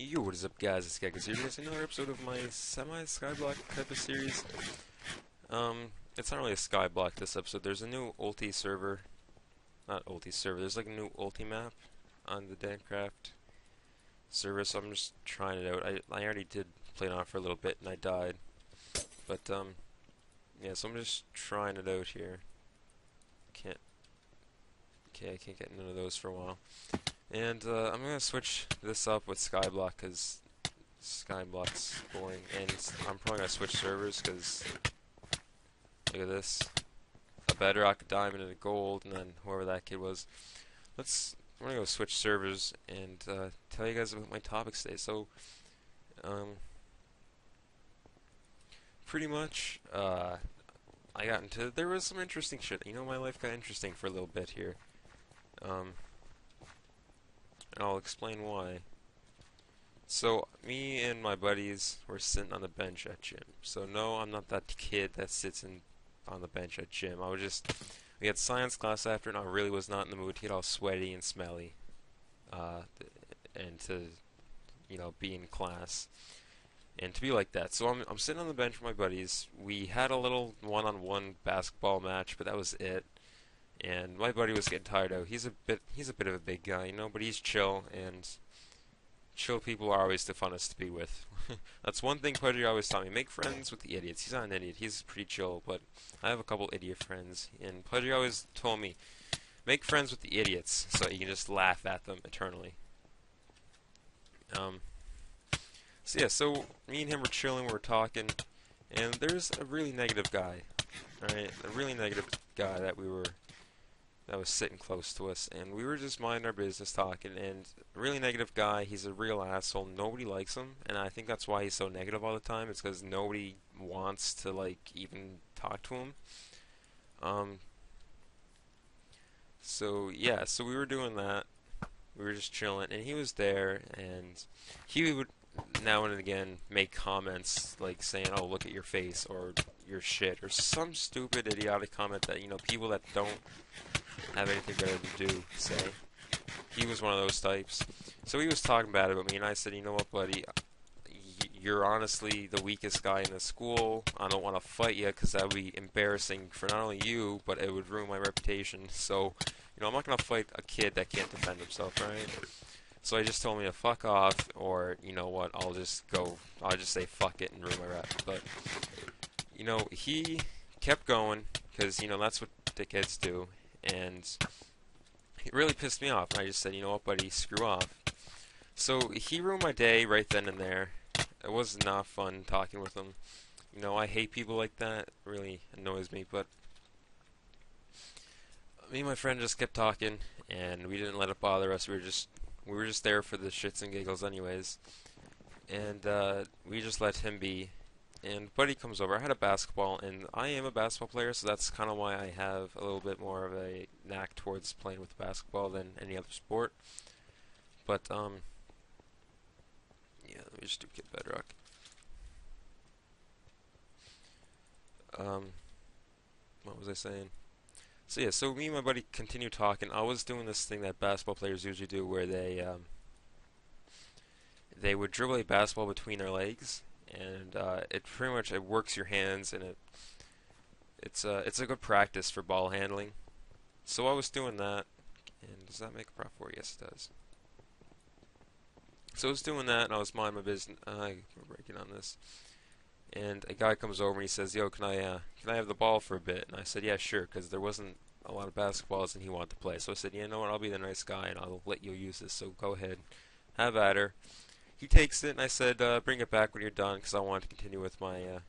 Yo, what is up, guys? It's Gekas here. It's another episode of my semi-skyblock type of series. It's not really a skyblock this episode. There's a new ulti server. Not ulti server, there's like a new ulti map on the Dancraft server, so I'm just trying it out. I already did play it on for a little bit and I died. But, yeah, so I'm just trying it out here. I can't get none of those for a while. And I'm gonna switch this up with Skyblock because Skyblock's boring, and I'm probably gonna switch servers because look at this: a bedrock, a diamond, and a gold, and then whoever that kid was. I'm gonna go switch servers and tell you guys about my topics today. So, pretty much, there was some interesting shit. You know, my life got interesting for a little bit here. And I'll explain why. So, me and my buddies were sitting on the bench at gym. So, no, I'm not that kid that sits on the bench at gym. We had science class after, and I really was not in the mood to get all sweaty and smelly, and to, be in class, and to be like that. So, I'm sitting on the bench with my buddies. We had a little one-on-one basketball match, but that was it. And my buddy was getting tired out. He's a bit of a big guy, but he's chill, and chill people are always the funnest to be with. That's one thing Pudgy always taught me: make friends with the idiots. He's not an idiot. He's pretty chill, but I have a couple idiot friends, and Pudgy always told me, make friends with the idiots so you can just laugh at them eternally. So me and him were chilling, we were talking, and there's a really negative guy, alright? A really negative guy that was sitting close to us, and we were just minding our business talking, and a really negative guy. He's a real asshole. Nobody likes him, and I think that's why he's so negative all the time. It's because nobody wants to, even talk to him. So we were doing that. We were just chilling, and he was there, and he would now and again make comments like saying, "Oh, look at your face," or "your shit," or some stupid idiotic comment that, people that don't have anything better to do say. He was one of those types. So he was talking bad about me, and I said, "You know what, buddy? You're honestly the weakest guy in the school. I don't want to fight you because that would be embarrassing for not only you, but it would ruin my reputation. So, I'm not going to fight a kid that can't defend himself, right?" So I just told me to fuck off, or, you know what, I'll just say fuck it and ruin my rep. But, he kept going, because, that's what dickheads do. And it really pissed me off. And I just said, "You know what, buddy, screw off." So he ruined my day right then and there. It was not fun talking with him. I hate people like that. It really annoys me. But me and my friend just kept talking, and we didn't let it bother us. We were just there for the shits and giggles anyways. And we just let him be. And Buddy comes over. I had a basketball, and I am a basketball player, so that's kind of why I have a little bit more of a knack towards playing with basketball than any other sport. But, yeah, let me just do Kid Bedrock. What was I saying? So yeah, so me and my buddy continued talking. I was doing this thing that basketball players usually do, where they would dribble a basketball between their legs. And it pretty much works your hands, and it's a good practice for ball handling. So I was doing that, and does that make a prop 4? Yes, it does. So I was doing that, and I was minding my business. We're breaking on this, and a guy comes over and he says, "Yo, can I have the ball for a bit?" And I said, "Yeah, sure," because there wasn't a lot of basketballs, and he wanted to play. So I said, "Yeah, you know what? I'll be the nice guy, and I'll let you use this. So go ahead, have at her." He takes it, and I said, "Bring it back when you're done," because I wanted to continue with my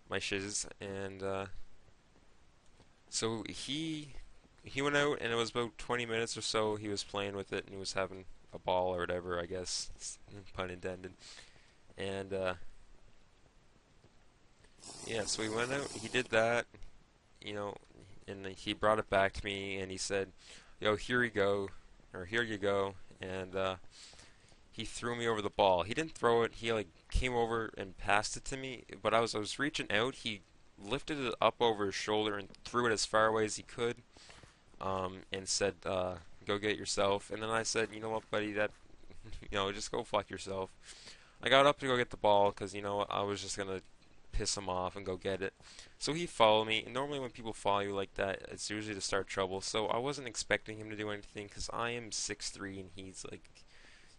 my shiz. And so he went out, and it was about 20 minutes or so. He was playing with it, and he was having a ball or whatever, I guess, pun intended. And yeah, so he went out. He did that, and he brought it back to me, and he said, "Yo, here you go," or "Here you go," and he threw me over the ball. He didn't throw it. He came over and passed it to me. But I was reaching out. He lifted it up over his shoulder and threw it as far away as he could, and said, "Go get it yourself." And then I said, "You know what, buddy? That just go fuck yourself. I got up to go get the ball because, I was just gonna piss him off and go get it. So he followed me. And normally when people follow you like that, it's usually to start trouble. So I wasn't expecting him to do anything because I am 6'3" and he's like,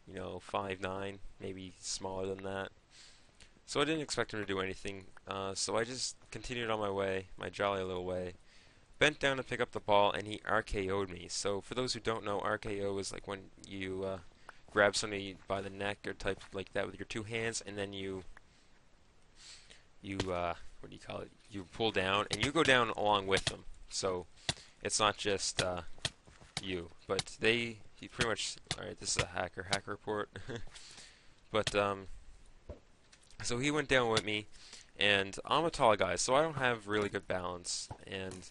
5'9", maybe smaller than that. So I didn't expect him to do anything. So I just continued on my way, my jolly little way. Bent down to pick up the ball, and he RKO'd me. So for those who don't know, RKO is like when you grab somebody by the neck or type like that with your two hands, and then you what do you call it? You pull down, and you go down along with them. So it's not just you, but he pretty much. All right, this is a hacker report. But so he went down with me, and I'm a tall guy, so I don't have really good balance, and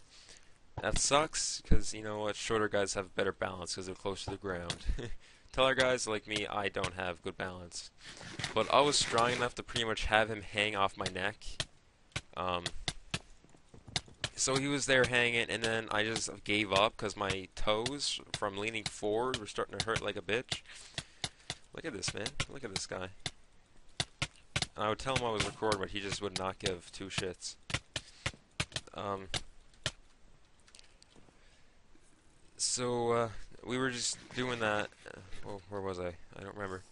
that sucks because shorter guys have better balance because they're close to the ground. Taller guys like me, I don't have good balance. But I was strong enough to pretty much have him hang off my neck. Um, so he was there hanging, and then I just gave up because my toes from leaning forward were starting to hurt like a bitch. Look at this, man. Look at this guy. And I would tell him I was recording, but he just would not give two shits. So we were just doing that. Well, where was I? I don't remember.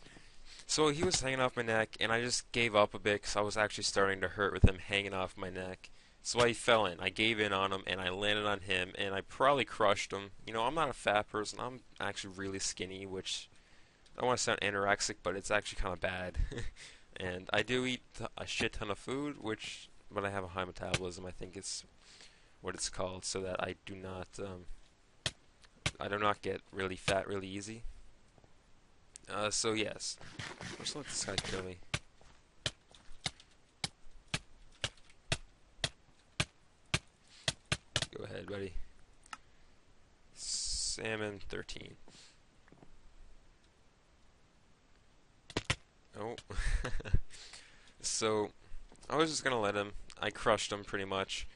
So he was hanging off my neck, and I just gave up a bit because I was actually starting to hurt with him hanging off my neck. So I fell in. I gave in on him, and I landed on him, and I probably crushed him. I'm not a fat person. I'm actually really skinny, which I don't want to sound anorexic, but it's actually kind of bad. And I do eat a shit ton of food, but I have a high metabolism. I think it's what it's called, so that I do not get really fat really easy. So yes, let's let this guy kill me. Go ahead, buddy. Salmon 13. Oh. So I was just gonna let him. I crushed him pretty much.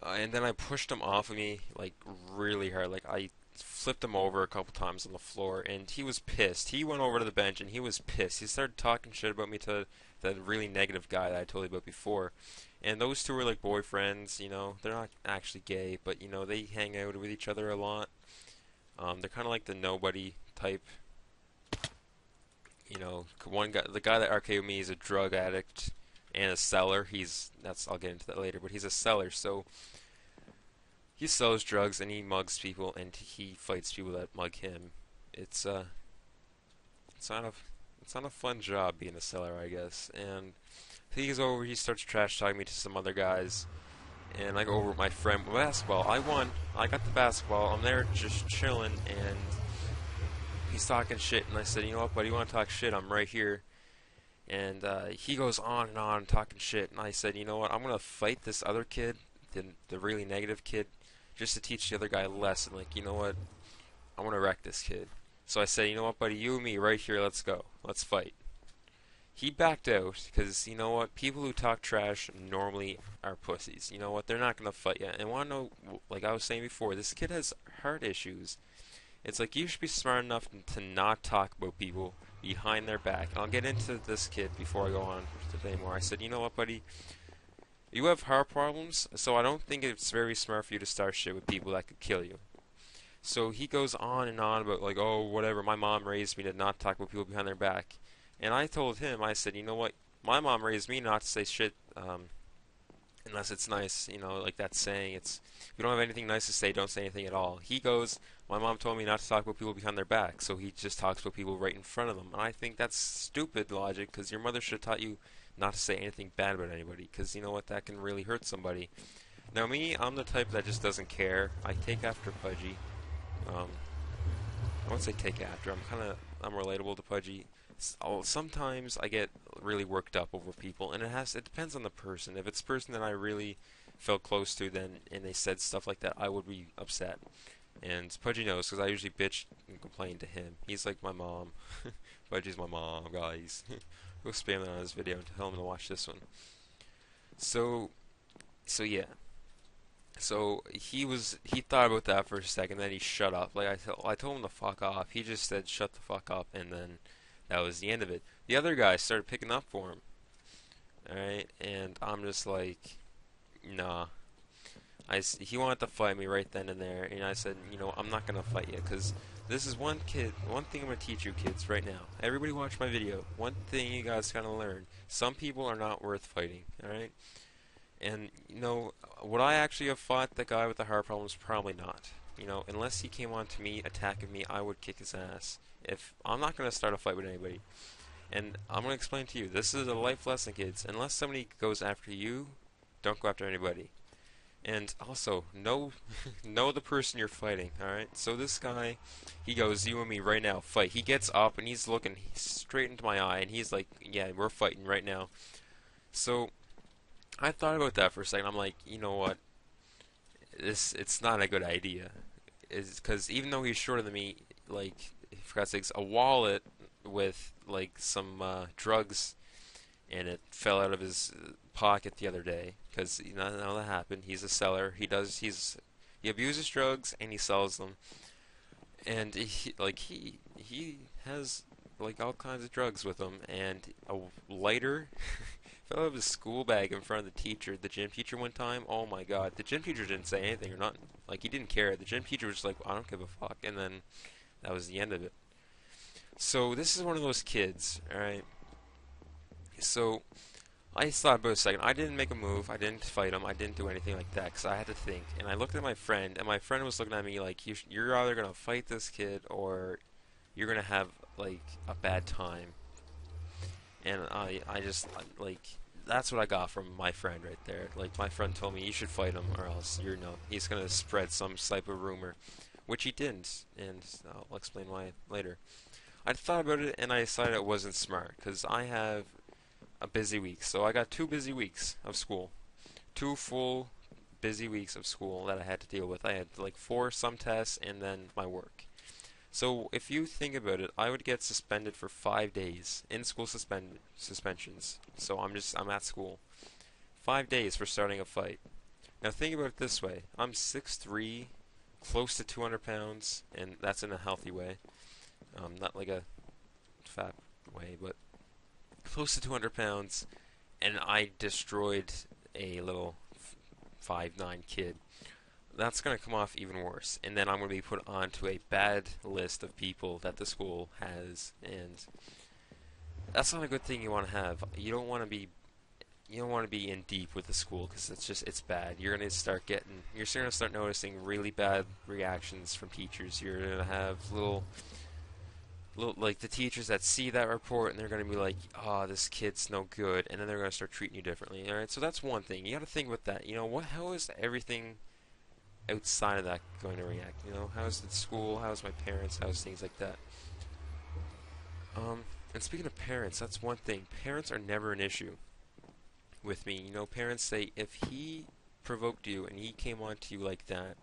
And then I pushed him off of me like really hard. Like I flipped him over a couple times on the floor, and he was pissed. He went over to the bench and he was pissed. He started talking shit about me to that really negative guy that I told you about before. And those two were like boyfriends, They're not actually gay, but they hang out with each other a lot. They're kind of like the nobody type. One guy, the guy that RKO'd me, is a drug addict and a seller. I'll get into that later, but he's a seller, so he sells drugs and he mugs people and he fights people that mug him. It's not a fun job being a seller, I guess. And he goes over, he starts trash talking me to some other guys, and I go over with my friend with basketball. I won. I got the basketball. I'm there just chilling, and he's talking shit. And I said, you know what, buddy, you want to talk shit? I'm right here. And he goes on and on talking shit. And I said, you know what, I'm gonna fight this other kid, the really negative kid, just to teach the other guy a lesson. Like, you know what, I want to wreck this kid. So I said, you know what, buddy, you and me right here, let's go. Let's fight. He backed out because, you know what, people who talk trash normally are pussies. You know what, they're not going to fight you. And want to know, like I was saying before, this kid has heart issues. It's like you should be smart enough to not talk about people behind their back. And I'll get into this kid before I go on today more. I said, you know what, buddy, you have heart problems, so I don't think it's very smart for you to start shit with people that could kill you. So he goes on and on about like, oh, whatever, my mom raised me to not talk about people behind their back. And I told him, I said, you know what, my mom raised me not to say shit unless it's nice, like that saying, it's, if you don't have anything nice to say, don't say anything at all. He goes, my mom told me not to talk about people behind their back, so he just talks about people right in front of them. And I think that's stupid logic, because your mother should have taught you not to say anything bad about anybody, because you know what, that can really hurt somebody. Now me, I'm the type that just doesn't care. I take after Pudgy. I won't say take after, I'm relatable to Pudgy. Sometimes I get really worked up over people, and it depends on the person. If it's a person that I really felt close to, and they said stuff like that, I would be upset. And Pudgy knows, because I usually bitch and complain to him. He's like my mom. Pudgy's my mom, guys. Go spam that on his video and tell him to watch this one. So yeah. So he thought about that for a second, then he shut up. Like I told him to fuck off. He just said shut the fuck up, and then That was the end of it. The other guy started picking up for him. Alright, and I'm just like, nah. He wanted to fight me right then and there, and I said, I'm not gonna fight you, because this is one thing I'm gonna teach you kids right now. Everybody watch my video. One thing you guys gotta learn. Some people are not worth fighting, alright? And, would I actually have fought the guy with the heart problems? Probably not. Unless he came on to me, attacking me, I would kick his ass. If I'm not gonna start a fight with anybody. And I'm gonna explain to you, this is a life lesson, kids. Unless somebody goes after you, don't go after anybody. And also, know know the person you're fighting, alright? So this guy, he goes, you and me right now, fight. He gets up and he's looking straight into my eye and he's like, yeah, we're fighting right now. So, I thought about that for a second. I'm like, you know what? It's not a good idea. Is because even though he's shorter than me, like, for God's sakes, a wallet with like some drugs and it fell out of his pocket the other day because now that happened. He's a seller. He abuses drugs and he sells them. And he has like all kinds of drugs with him and a lighter fell out of his school bag in front of the teacher, the gym teacher one time. Oh my God, the gym teacher didn't say anything or not. Like he didn't care. The gym teacher was just like, I don't give a fuck, and then that was the end of it. So this is one of those kids, all right. So I thought about it a second. I didn't make a move. I didn't fight him. I didn't do anything like that because I had to think. And I looked at my friend, and my friend was looking at me like, you're either gonna fight this kid or you're gonna have like a bad time. And I just like that's what I got from my friend right there. Like my friend told me you should fight him or else he's gonna spread some type of rumor, which he didn't, and I'll explain why later. I thought about it and I decided it wasn't smart because I have a busy week. So I got 2 busy weeks of school, 2 full busy weeks of school that I had to deal with. I had like 4 tests and then my work. So if you think about it, I would get suspended for 5 days in school suspensions. So I'm at school 5 days for starting a fight. Now think about it this way: I'm 6'3", close to 200 pounds, and that's in a healthy way. Not like a fat way, but close to 200 pounds, and I destroyed a little 5'9" kid. That's going to come off even worse, and then I'm going to be put onto a bad list of people that the school has, and that's not a good thing you want to have. You don't want to be in deep with the school because it's bad. You're going to start noticing really bad reactions from teachers. You're going to have little like the teachers that see that report and they're going to be like, oh, this kid's no good, and then they're going to start treating you differently. All right, so that's one thing. You got to think with that. How is everything outside of that going to react? How's the school? How's my parents? How's things like that? And speaking of parents, that's one thing. Parents are never an issue with me. Parents say if he provoked you and he came on to you like that,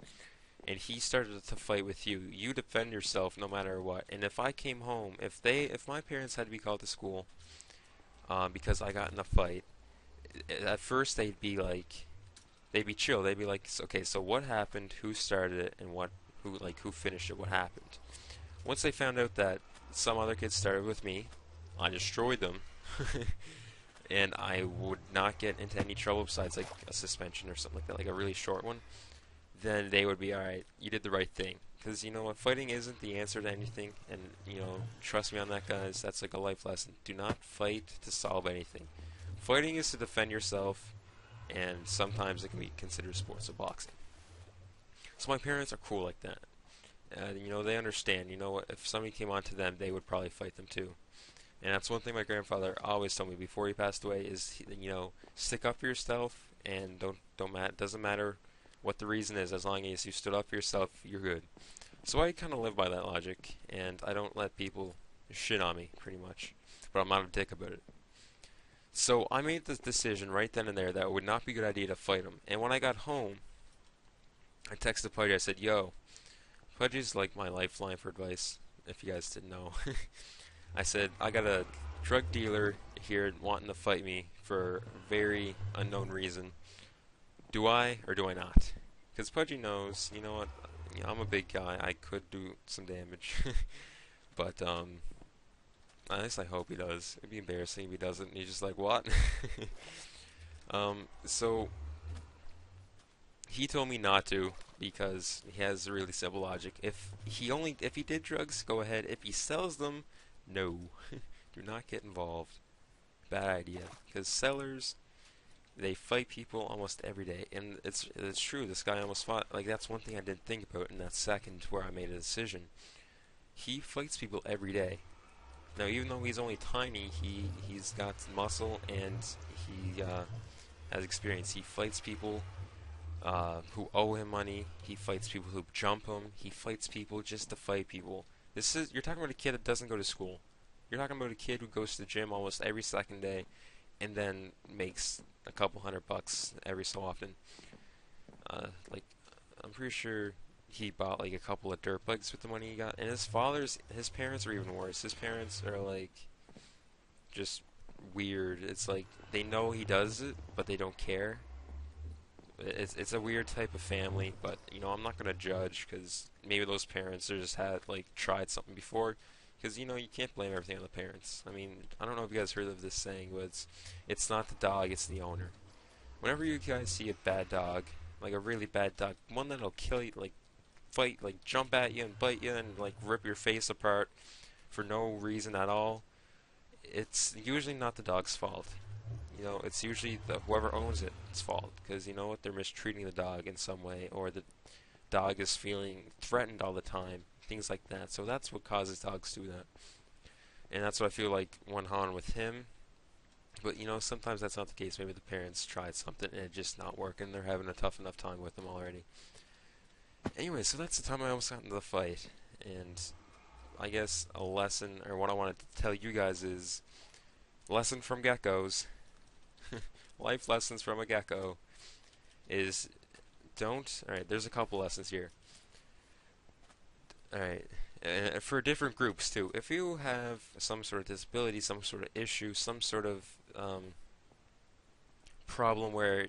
and he started to fight with you, you defend yourself no matter what. And if I came home, if my parents had to be called to school because I got in a fight, at first they'd be chill. They'd be like, okay, so what happened? Who started it? And who finished it? What happened? Once they found out that some other kids started with me, I destroyed them, and I would not get into any trouble besides like a suspension or something like that, like a really short one. Then they would be alright. You did the right thing, because you know what, fighting isn't the answer to anything, and trust me on that, guys. That's like a life lesson. Do not fight to solve anything. Fighting is to defend yourself, and sometimes it can be considered sports of boxing. So my parents are cool like that. They understand. If somebody came on to them, they would probably fight them too. And that's one thing my grandfather always told me before he passed away is, stick up for yourself, and doesn't matter what the reason is, as long as you stood up for yourself, you're good. So I kind of live by that logic, and I don't let people shit on me, pretty much. But I'm not a dick about it. So I made the decision right then and there that it would not be a good idea to fight him. And when I got home, I texted Pudgy. I said, yo, Pudgy's like my lifeline for advice, if you guys didn't know. I said, I got a drug dealer here wanting to fight me for a very unknown reason. Do I or do I not? Because Pudgy knows, you know what, I'm a big guy. I could do some damage. But, At least I hope he does. It'd be embarrassing if he doesn't. And he's just like, what? So he told me not to because he has a really simple logic. If he did drugs, go ahead. If he sells them, no, do not get involved. Bad idea. Because sellers, they fight people almost every day, and it's true. This guy almost fought. Like that's one thing I didn't think about in that second where I made a decision. He fights people every day. Now, even though he's only tiny, he's got muscle and he has experience. He fights people who owe him money. He fights people who jump him. He fights people just to fight people. You're talking about a kid that doesn't go to school. You're talking about a kid who goes to the gym almost every second day, and then makes a couple $100 every so often. Like I'm pretty sure he bought like a couple of dirt bikes with the money he got. And his parents are even worse. His parents are like just weird. It's like they know he does it, but they don't care. It's a weird type of family, but I'm not gonna judge because maybe those parents are just had like tried something before. Because you can't blame everything on the parents. I mean, I don't know if you guys heard of this saying, but it's not the dog, it's the owner. Whenever you guys see a bad dog, like a really bad dog, one that'll kill you, like fight, like jump at you and bite you and like rip your face apart for no reason at all, it's usually not the dog's fault. It's usually whoever owns it's fault, because you know what, they're mistreating the dog in some way, or the dog is feeling threatened all the time, things like that. So that's what causes dogs to do that, and that's what I feel like went on with him. But sometimes that's not the case. Maybe the parents tried something and it just not working. They're having a tough enough time with him already. Anyway, so that's the time I almost got into the fight, and I guess a lesson, or what I wanted to tell you guys is, lesson from geckos, life lessons from a gecko, is alright, there's a couple lessons here. Alright, for different groups too. If you have some sort of disability, some sort of issue, some sort of problem where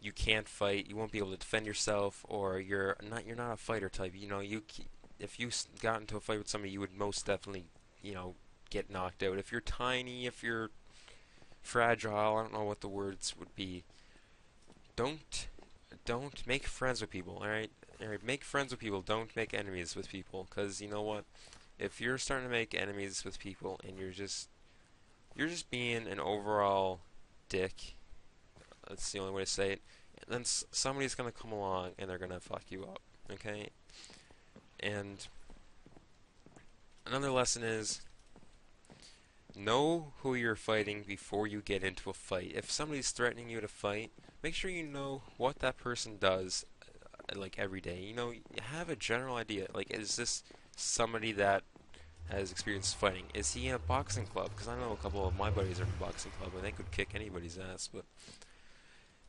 you can't fight, you won't be able to defend yourself, or you're not a fighter type. If you got into a fight with somebody, you would most definitely get knocked out. If you're tiny, if you're fragile, I don't know what the words would be. Don't make friends with people. All right, make friends with people. Don't make enemies with people, because you know what? If you're starting to make enemies with people and you're just being an overall dick, that's the only way to say it. Then somebody's gonna come along and they're gonna fuck you up, okay? And another lesson is, know who you're fighting before you get into a fight. If somebody's threatening you to fight, make sure you know what that person does, like every day. Have a general idea. Like, is this somebody that has experience fighting? Is he in a boxing club? Because I know a couple of my buddies are in a boxing club and they could kick anybody's ass, but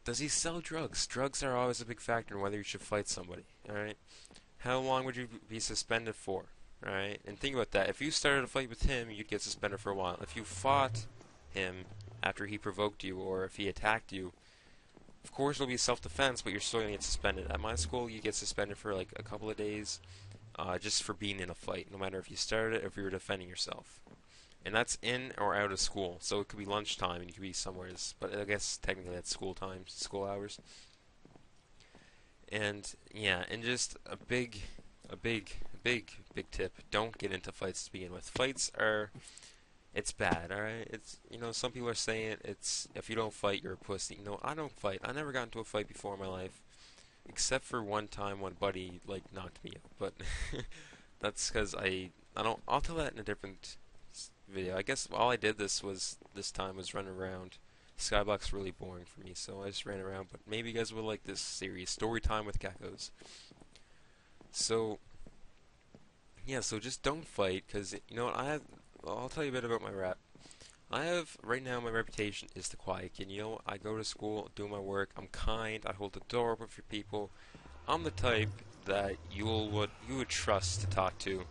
does he sell drugs? Drugs are always a big factor in whether you should fight somebody, alright? How long would you be suspended for, alright? And think about that. If you started a fight with him, you'd get suspended for a while. If you fought him after he provoked you, or if he attacked you, of course it'll be self-defense, but you're still going to get suspended. At my school, you get suspended for like a couple of days, just for being in a fight, no matter if you started it or if you were defending yourself. And that's in or out of school, so it could be lunchtime and you could be somewhere, but I guess technically that's school time, school hours. And yeah, and just a big tip: don't get into fights to begin with. It's bad, all right. Some people are saying it's if you don't fight, you're a pussy. I don't fight. I never got into a fight before in my life, except for one time one buddy like knocked me out, but that's because I don't. I'll tell that in a different video. I guess all I did this time was run around. Skyblock's really boring for me, so I just ran around. But maybe you guys will like this series, Story Time with Geckos. So yeah, so just don't fight, because you know what, I'll tell you a bit about my rap. Right now, my reputation is the quiet kid. I go to school, do my work, I'm kind, I hold the door open for people. I'm the type that you would trust to talk to.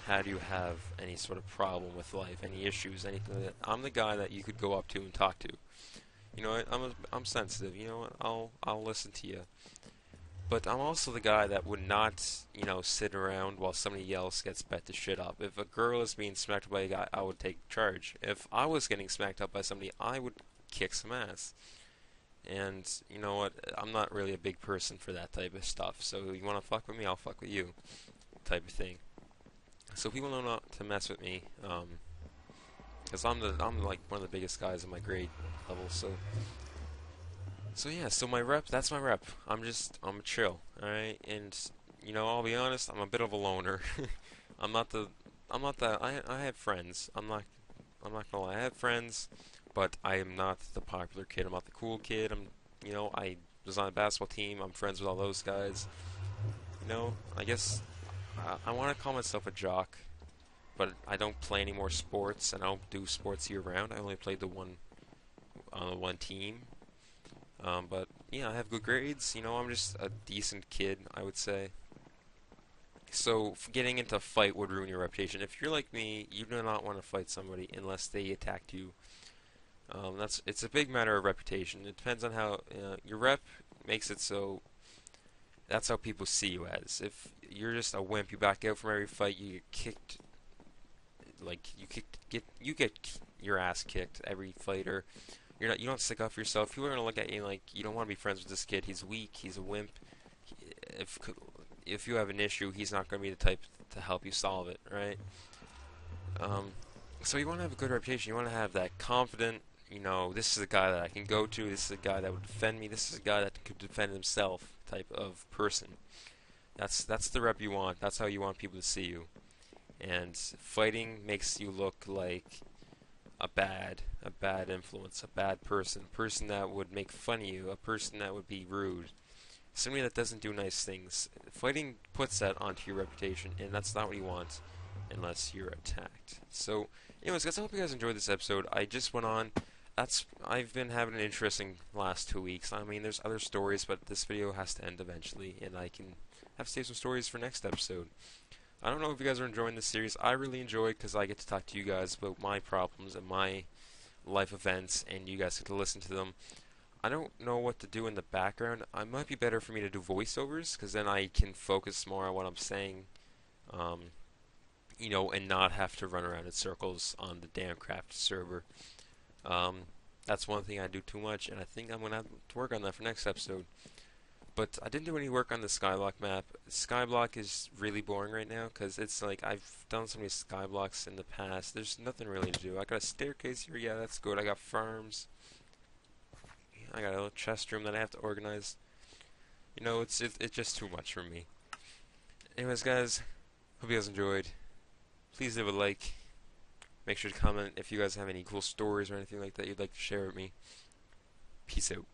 Had you have any sort of problem with life, any issues, anything like that, I'm the guy that you could go up to and talk to. I'm sensitive. I'll listen to you. But I'm also the guy that would not, sit around while somebody else gets bet the shit up. If a girl is being smacked up by a guy, I would take charge. If I was getting smacked up by somebody, I would kick some ass. And you know what? I'm not really a big person for that type of stuff. So you want to fuck with me, I'll fuck with you, type of thing. So people know not to mess with me, because I'm like one of the biggest guys in my grade level. So yeah. So my rep, that's my rep. I'm chill, all right. And I'll be honest, I'm a bit of a loner. I'm not the, I'm not that. I have friends. I'm not gonna lie. I have friends, but I am not the popular kid. I'm not the cool kid. I was on a basketball team. I'm friends with all those guys. I guess I want to call myself a jock, but I don't play any more sports, and I don't do sports year round. I only played the one on the one team. But yeah, I have good grades. I'm just a decent kid, I would say. So getting into a fight would ruin your reputation. If you're like me, you do not want to fight somebody unless they attacked you. It's a big matter of reputation. It depends on how your rep makes it so that's how people see you as. If you're just a wimp, you back out from every fight, you get kicked, like you get your ass kicked every fighter. You don't stick up for yourself. People are gonna look at you like you don't want to be friends with this kid. He's weak. He's a wimp. If if you have an issue, he's not gonna be the type to help you solve it, right? Um, so you want to have a good reputation. You want to have that confident. This is a guy that I can go to. This is a guy that would defend me. This is a guy that could defend himself type of person. That's the rep you want. That's how you want people to see you. And fighting makes you look like a bad influence, a bad person, a person that would make fun of you, a person that would be rude, somebody that doesn't do nice things. Fighting puts that onto your reputation, and that's not what you want unless you're attacked. So, anyways, guys, I hope you guys enjoyed this episode. I just went on. I've been having an interesting last 2 weeks. I mean, there's other stories, but this video has to end eventually, and I can have to save some stories for next episode. I don't know if you guys are enjoying this series. I really enjoy it because I get to talk to you guys about my problems and my life events, and you guys get to listen to them. I don't know what to do in the background. It might be better for me to do voiceovers because then I can focus more on what I'm saying, um, and not have to run around in circles on the Dancraft server. Um, that's one thing I do too much, and I think I'm gonna have to work on that for next episode. But I didn't do any work on the Skyblock map. Skyblock is really boring right now because it's like I've done so many Skyblocks in the past. There's nothing really to do. I got a staircase here. Yeah, that's good. I got farms. I got a little chest room that I have to organize. It's just too much for me. Anyways, guys, hope you guys enjoyed. Please leave a like. Make sure to comment if you guys have any cool stories or anything like that you'd like to share with me. Peace out.